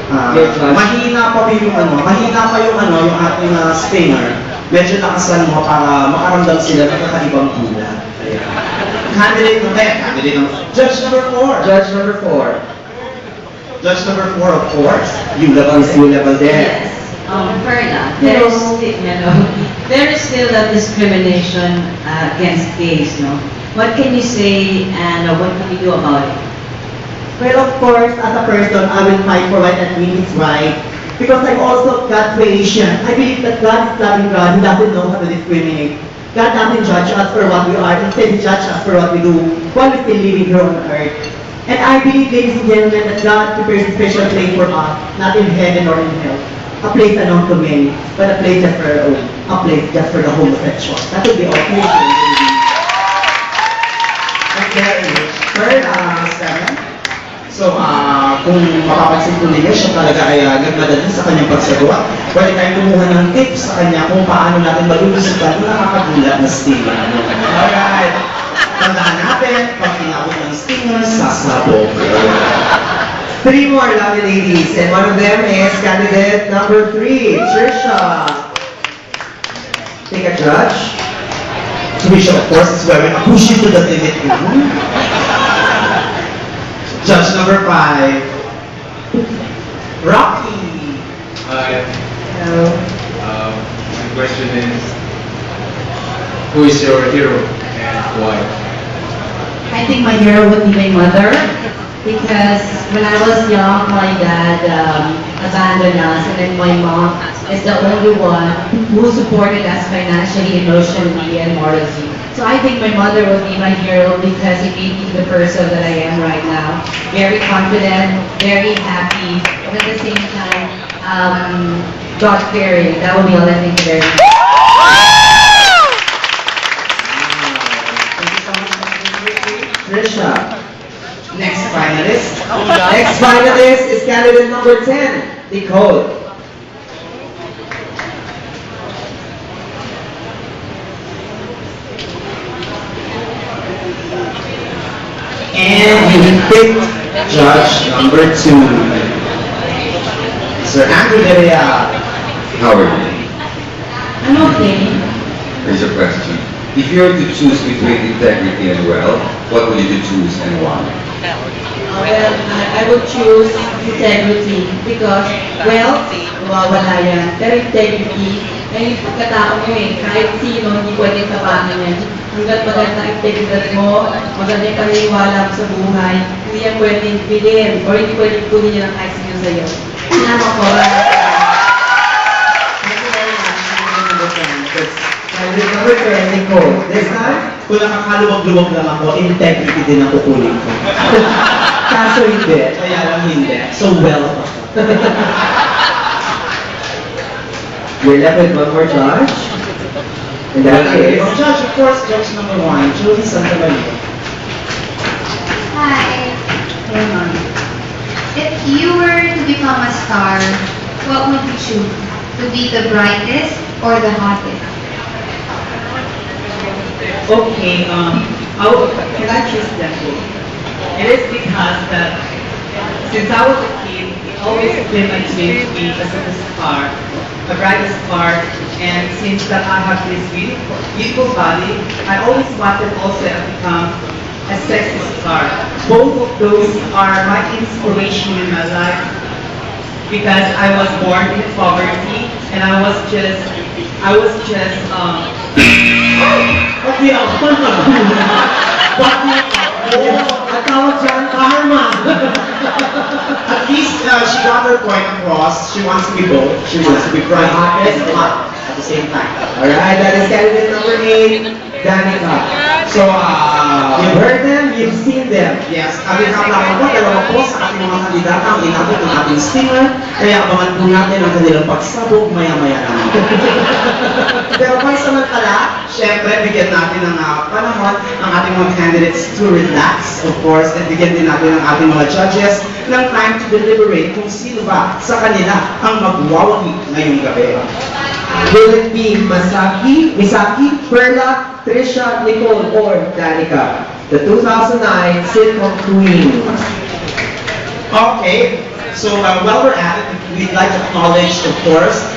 Mahina pa yung ating stinger. Medyo nakasan mo para makaramdam sila ng kakaibang hula. Judge number 4. Judge number 4. Judge number 4, of course. Yung level there. Yes. Perla, there is still a discrimination against gays, no? What can you say and what can you do about it? Well, of course, as a person, I will fight for what I think is right. Because I'm also God's creation. I believe that God is loving God. He doesn't know how to discriminate. God doesn't judge us for what we are. Instead, He judges us for what we do while we're still living here on earth. And I believe, ladies and gentlemen, that God prepares a special place for us, not in heaven or in hell. A place unknown to many, but a place just for our own. A place just for the homosexual. That would be all. Third, 7. So, kung mapapansin ko ninyo, siya talaga ay nagmadali sa kanyang pagsagot. Pwede tayong kumuha ng tips sa kanya kung paano natin malulusugan ng nakakagulat na stinger. Alright. Tandaan natin, pag tinawag ng stinger, sasabog. 3 more lovely ladies, and one of them is candidate number 3, Trisha. Take a judge. Trisha, of course, is wearing a push it to the limit. Judge number 5, Rocky. Hi. Hello. My question is, who is your hero and why? I think my hero would be my mother because when I was young, my dad abandoned us, and then my mom is the only one who supported us financially, emotionally, and morally. So I think my mother would be my hero because it made me the person that I am right now. Very confident, very happy, but at the same time, God-fearing. That would be all. I think very much. Trisha. Next finalist is candidate number 10, Nicole. And you picked judge number 2, Sir Andrew Derea. How are you? I'm okay. Here's a question. If you were to choose between integrity and wealth, what would you choose and why? Well, I would choose integrity because wealth, mawawala yan. Pero integrity, ay yung pagkatao mo kahit sino, hindi pwedeng tapanan yan. Hanggat maganda ang integridad mo, maganda yung paniniwala mo sa buhay, hindi yan pwedeng bilhin or hindi pwedeng kunin yan ang kahit sino sa'yo. Salamat po. Thank you very much. Candidate number 10, Nicole. This time, kung nakakaluwag-luwag lang ako, integrity din ang kukunin ko. Kaso hindi. Kaya lang hindi. So well. We're left with one more judge. In that case, Judge, of course, judge number 1, Julie Santamaria. Hi. If you were to become a star, what would you choose? To be the brightest or the hottest? Okay, can I choose them both? It is because that since I was a kid, it always been my dream to be a superstar, a brightest star, and since that I have this beautiful body, I always wanted also to become a sexy star. Both of those are my inspiration in my life because I was born in poverty and I was just Okay, ako na. Bakit ako? At tawag siya ang karma. At least she got her point across. She wants to be both. She wants to be bright and hot at the same time. alright, that is candidate number 8, Danica. So, You've heard them, you've seen them. yes, ating kaplakan po, dalawa po sa ating mga kandidata ang inabot ng ating stinger. Kaya abangan po natin ang kanilang pagsabog maya-maya naman. Pero pansamantala, syempre, bigyan natin ng panahon ang ating mga candidates to relax, of course, at bigyan din natin ang ating mga judges ng time to deliberate kung sino ba sa kanila ang magwawagi ngayong gabi. Will it be Misaki, Perla, Trisha, Nicole, or Danica? The 2009 sitcom queen. Okay, So while we're at it, we'd like to acknowledge, of course,